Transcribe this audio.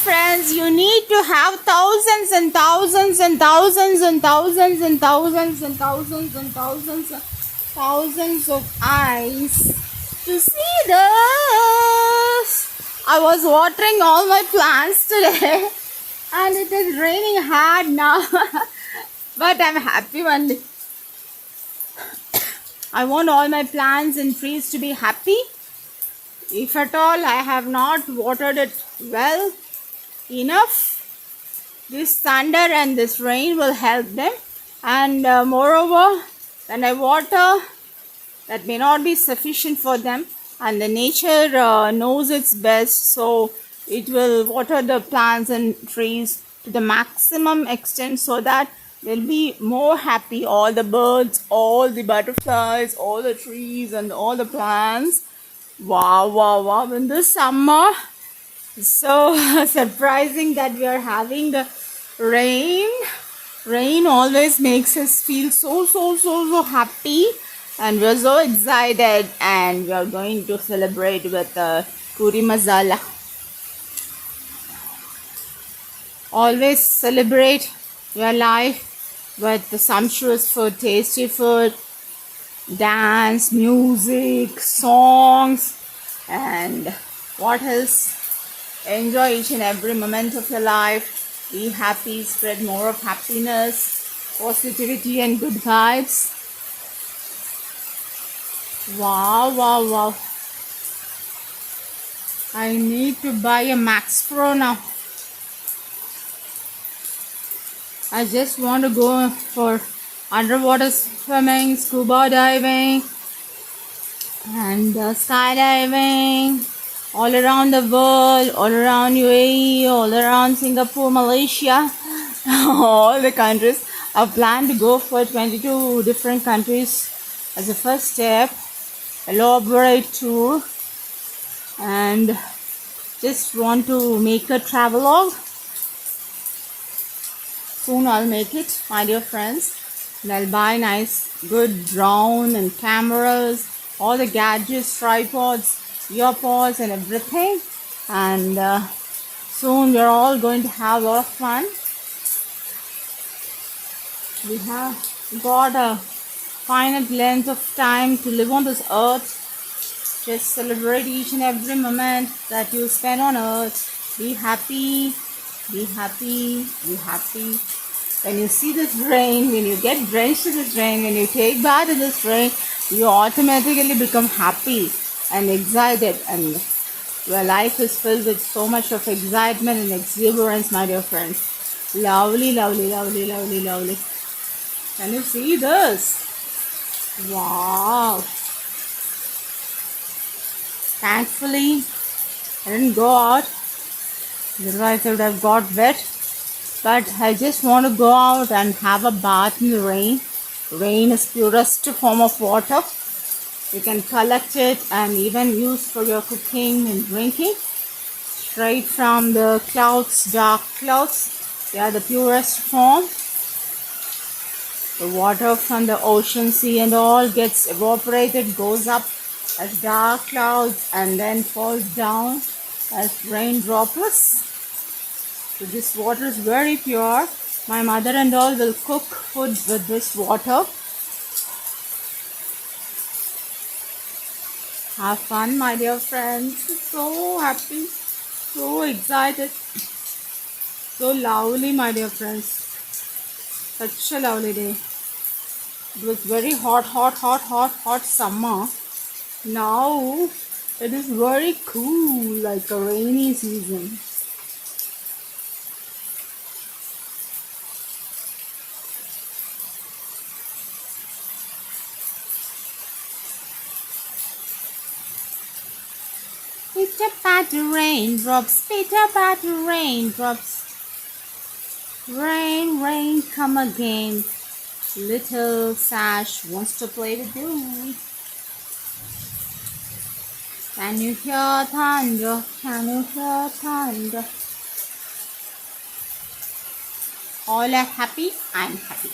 friends, you need to have thousands and thousands and thousands and thousands and thousands and thousands and thousands and thousands of eyes to see this. I was watering all my plants today and it is raining hard now. But I'm happy only. I want all my plants and trees to be happy. If at all I have not watered it well enough, this thunder and this rain will help them. And moreover, when I water, that may not be sufficient for them. And the nature knows its best, so it will water the plants and trees to the maximum extent so that they'll be more happy. All the birds, all the butterflies, all the trees and all the plants. Wow, wow, wow. In this summer, it's so surprising that we are having the rain. Rain always makes us feel so happy. And we are so excited. And we are going to celebrate with Puri Masala. Always celebrate your life with the sumptuous food, tasty food, dance, music, songs, and what else? Enjoy each and every moment of your life. Be happy, spread more of happiness, positivity and good vibes. Wow, wow, wow. I need to buy a Max Pro now. I just want to go for underwater swimming, scuba diving, and skydiving, all around the world, all around UAE, all around Singapore, Malaysia, all the countries. I plan to go for 22 different countries as a first step, elaborate tour, and just want to make a travelogue. Soon I'll make it, my dear friends. And I'll buy nice, good drone and cameras, all the gadgets, tripods, earpods and everything. And soon we're all going to have a lot of fun. We have got a finite length of time to live on this earth. Just celebrate each and every moment that you spend on earth. Be happy, be happy, be happy. When you see this rain, when you get drenched in this rain, when you take bath in this rain, you automatically become happy and excited, and your life is filled with so much of excitement and exuberance, my dear friends. Lovely, lovely, lovely, lovely, lovely. Can you see this? Wow. Thankfully, I didn't go out, otherwise I would have got wet. But I just want to go out and have a bath in the rain. Rain is purest form of water. You can collect it and even use for your cooking and drinking. Straight from the clouds, dark clouds. They are the purest form. The water from the ocean, sea and all gets evaporated, goes up as dark clouds and then falls down as rain droplets. So this water is very pure. My mother and all will cook food with this water. Have fun, my dear friends. So happy, so excited, so lovely, my dear friends. Such a lovely day. It was very hot summer. Now it is very cool, like a rainy season. Pitter patter raindrops, pitter patter raindrops. Rain, rain, come again. Little Sash wants to play with you. Can you hear thunder? Can you hear thunder? All are happy, I'm happy.